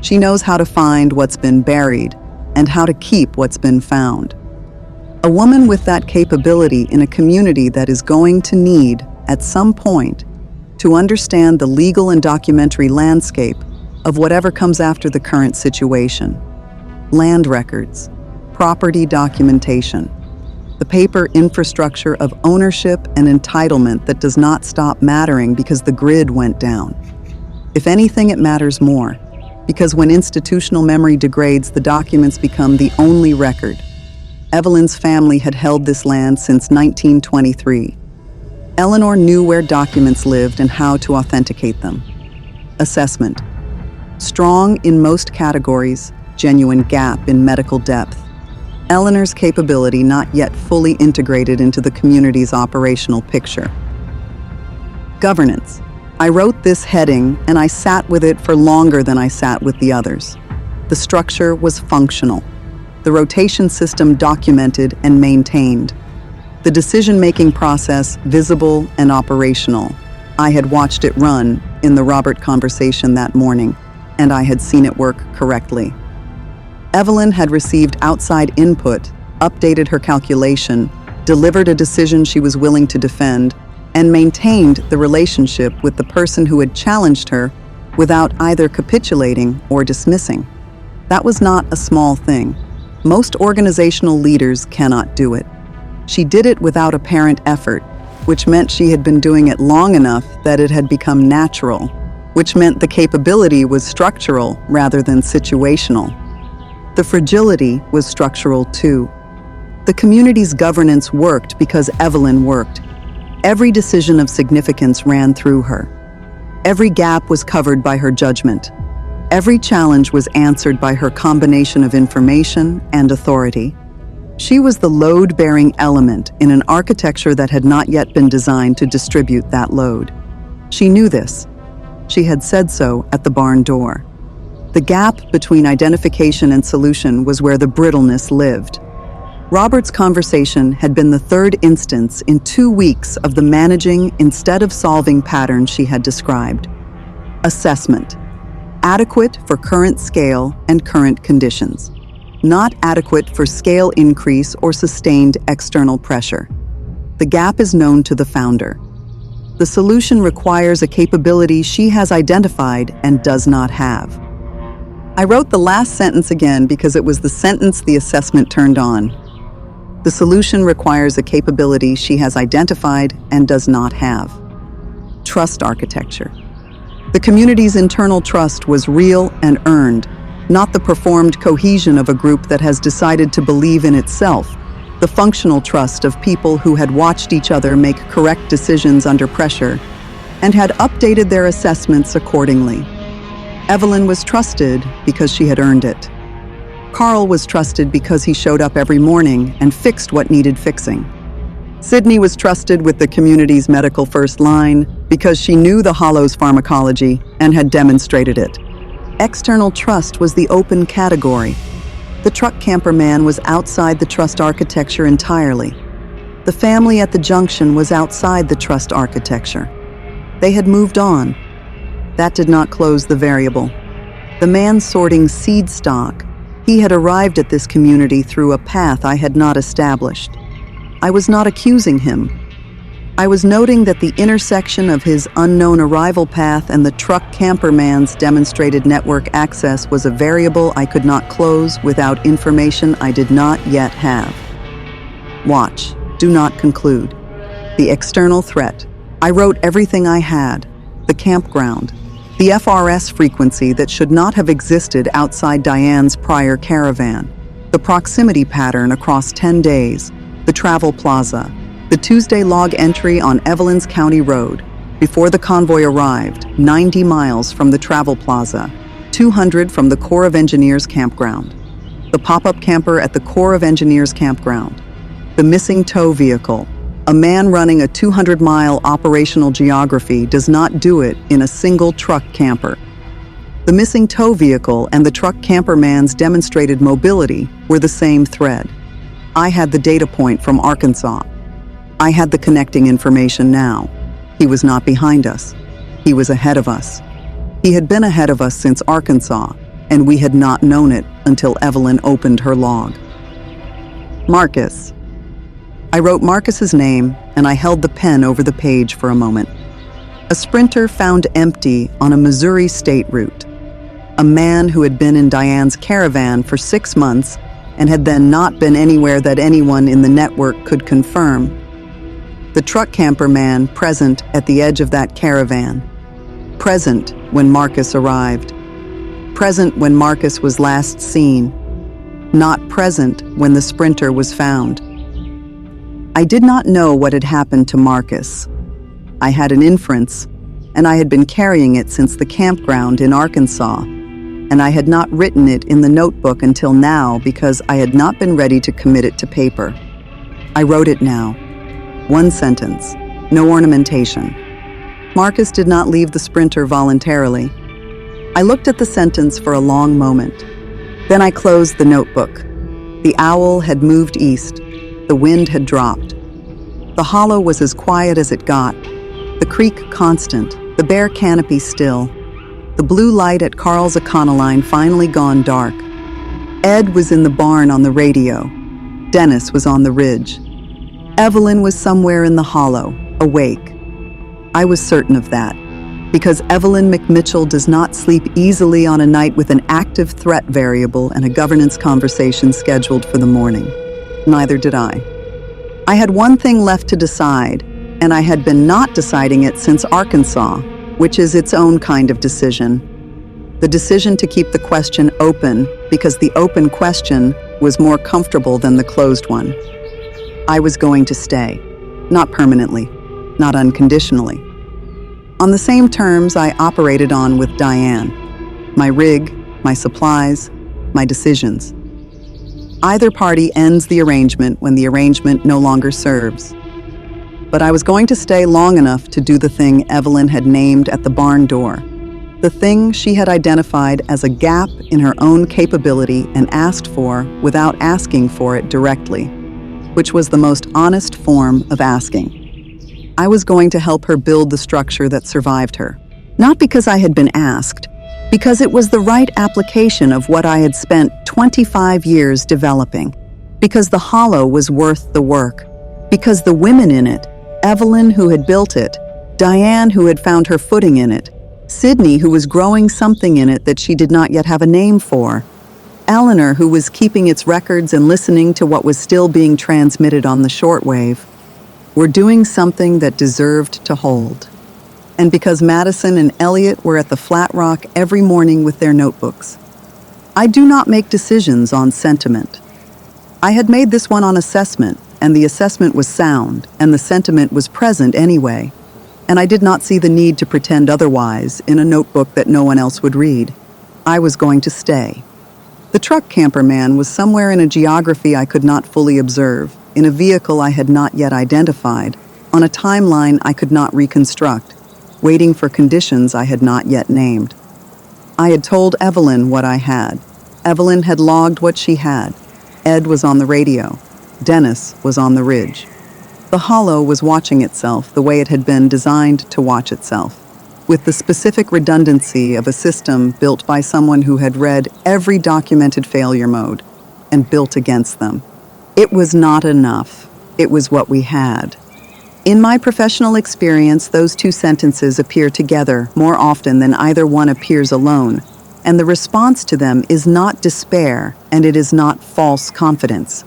She knows how to find what's been buried and how to keep what's been found. A woman with that capability in a community that is going to need, at some point, to understand the legal and documentary landscape of whatever comes after the current situation. Land records, property documentation, the paper infrastructure of ownership and entitlement that does not stop mattering because the grid went down. If anything, it matters more, because when institutional memory degrades, the documents become the only record. Evelyn's family had held this land since 1923. Eleanor knew where documents lived and how to authenticate them. Assessment. Strong in most categories, genuine gap in medical depth. Eleanor's capability not yet fully integrated into the community's operational picture. Governance. I wrote this heading and I sat with it for longer than I sat with the others. The structure was functional. The rotation system documented and maintained. The decision-making process visible and operational. I had watched it run in the Robert conversation that morning, and I had seen it work correctly. Evelyn had received outside input, updated her calculation, delivered a decision she was willing to defend, and maintained the relationship with the person who had challenged her without either capitulating or dismissing. That was not a small thing. Most organizational leaders cannot do it. She did it without apparent effort, which meant she had been doing it long enough that it had become natural, which meant the capability was structural rather than situational. The fragility was structural too. The community's governance worked because Evelyn worked. Every decision of significance ran through her. Every gap was covered by her judgment. Every challenge was answered by her combination of information and authority. She was the load-bearing element in an architecture that had not yet been designed to distribute that load. She knew this. She had said so at the barn door. The gap between identification and solution was where the brittleness lived. Robert's conversation had been the 3rd instance in 2 weeks of the managing instead of solving pattern she had described. Assessment. Adequate for current scale and current conditions. Not adequate for scale increase or sustained external pressure. The gap is known to the founder. The solution requires a capability she has identified and does not have. I wrote the last sentence again because it was the sentence the assessment turned on. The solution requires a capability she has identified and does not have. Trust architecture. The community's internal trust was real and earned, not the performed cohesion of a group that has decided to believe in itself, the functional trust of people who had watched each other make correct decisions under pressure and had updated their assessments accordingly. Evelyn was trusted because she had earned it. Carl was trusted because he showed up every morning and fixed what needed fixing. Sidney was trusted with the community's medical first line because she knew the Hollow's pharmacology and had demonstrated it. External trust was the open category. The truck camper man was outside the trust architecture entirely. The family at the junction was outside the trust architecture. They had moved on. That did not close the variable. The man sorting seed stock He had arrived at this community through a path I had not established. I was not accusing him. I was noting that the intersection of his unknown arrival path and the truck camper man's demonstrated network access was a variable I could not close without information I did not yet have. Watch. Do not conclude. The external threat. I wrote everything I had. The campground. The FRS frequency that should not have existed outside Diane's prior caravan. The proximity pattern across 10 days. The travel plaza. The Tuesday log entry on Evelyn's County Road. Before the convoy arrived, 90 miles from the travel plaza. 200 from the Corps of Engineers campground. The pop-up camper at the Corps of Engineers campground. The missing tow vehicle. A man running a 200-mile operational geography does not do it in a single truck camper. The missing tow vehicle and the truck camper man's demonstrated mobility were the same thread. I had the data point from Arkansas. I had the connecting information now. He was not behind us. He was ahead of us. He had been ahead of us since Arkansas, and we had not known it until Evelyn opened her log. Marcus. I wrote Marcus's name, and I held the pen over the page for a moment. A sprinter found empty on a Missouri state route. A man who had been in Diane's caravan for 6 months and had then not been anywhere that anyone in the network could confirm. The truck camper man present at the edge of that caravan. Present when Marcus arrived. Present when Marcus was last seen. Not present when the sprinter was found. I did not know what had happened to Marcus. I had an inference, and I had been carrying it since the campground in Arkansas, and I had not written it in the notebook until now because I had not been ready to commit it to paper. I wrote it now. 1 sentence, no ornamentation. Marcus did not leave the sprinter voluntarily. I looked at the sentence for a long moment. Then I closed the notebook. The owl had moved east. The wind had dropped. The hollow was as quiet as it got. The creek constant, the bare canopy still. The blue light at Carl's Econoline finally gone dark. Ed was in the barn on the radio. Dennis was on the ridge. Evelyn was somewhere in the hollow, awake. I was certain of that, because Evelyn McMitchell does not sleep easily on a night with an active threat variable and a governance conversation scheduled for the morning. Neither did I. I had one thing left to decide, and I had been not deciding it since Arkansas, which is its own kind of decision. The decision to keep the question open because the open question was more comfortable than the closed one. I was going to stay, not permanently, not unconditionally. On the same terms I operated on with Diane, my rig, my supplies, my decisions. Either party ends the arrangement when the arrangement no longer serves. But I was going to stay long enough to do the thing Evelyn had named at the barn door, the thing she had identified as a gap in her own capability and asked for without asking for it directly, which was the most honest form of asking. I was going to help her build the structure that survived her, not because I had been asked, because it was the right application of what I had spent 25 years developing, because the hollow was worth the work, because the women in it, Evelyn who had built it, Diane who had found her footing in it, Sydney who was growing something in it that she did not yet have a name for, Eleanor who was keeping its records and listening to what was still being transmitted on the shortwave, were doing something that deserved to hold. And because Madison and Elliot were at the Flat Rock every morning with their notebooks. I do not make decisions on sentiment. I had made this one on assessment, and the assessment was sound, and the sentiment was present anyway, and I did not see the need to pretend otherwise in a notebook that no one else would read. I was going to stay. The truck camper man was somewhere in a geography I could not fully observe, in a vehicle I had not yet identified, on a timeline I could not reconstruct, waiting for conditions I had not yet named. I had told Evelyn what I had. Evelyn had logged what she had. Ed was on the radio. Dennis was on the ridge. The hollow was watching itself the way it had been designed to watch itself. with the specific redundancy of a system built by someone who had read every documented failure mode and built against them. It was not enough. It was what we had. In my professional experience, those two sentences appear together more often than either one appears alone, and the response to them is not despair, and it is not false confidence.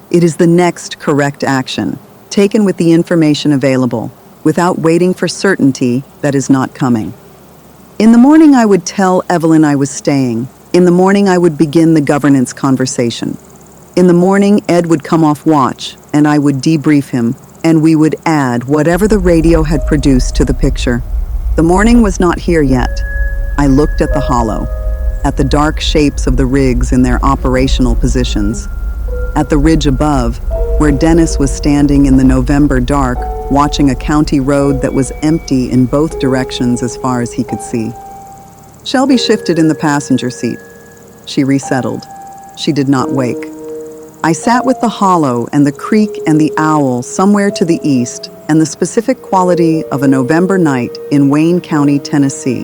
It is the next correct action, taken with the information available, without waiting for certainty that is not coming. In the morning, I would tell Evelyn I was staying. In the morning, I would begin the governance conversation. In the morning, Ed would come off watch, and I would debrief him, and we would add whatever the radio had produced to the picture. The morning was not here yet. I looked at the hollow, at the dark shapes of the rigs in their operational positions, at the ridge above, where Dennis was standing in the November dark, watching a county road that was empty in both directions as far as he could see. Shelby shifted in the passenger seat. She resettled. She did not wake. I sat with the hollow and the creek and the owl somewhere to the east, and the specific quality of a November night in Wayne County, Tennessee,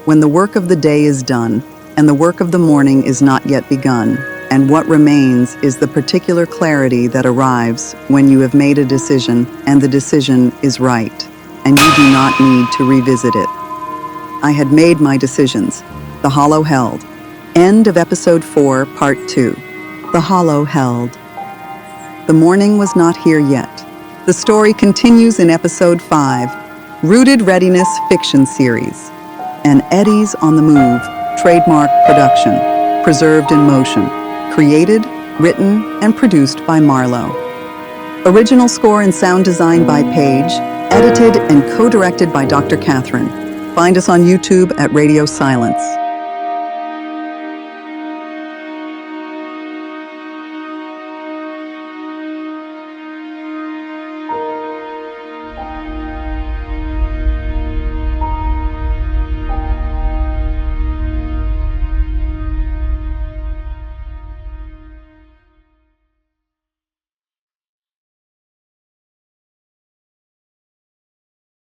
when the work of the day is done and the work of the morning is not yet begun, and what remains is the particular clarity that arrives when you have made a decision and the decision is right, and you do not need to revisit it. I had made my decisions. The hollow held. End of episode 4, part 2. The hollow held. The morning was not here yet. The story continues in episode 5, Rooted Readiness Fiction Series, an Eddie's on the Move trademark production, preserved in motion, created, written, and produced by Marlowe. Original score and sound design by Paige, edited and co-directed by Dr. Catherine. Find us on YouTube at Radio Silence.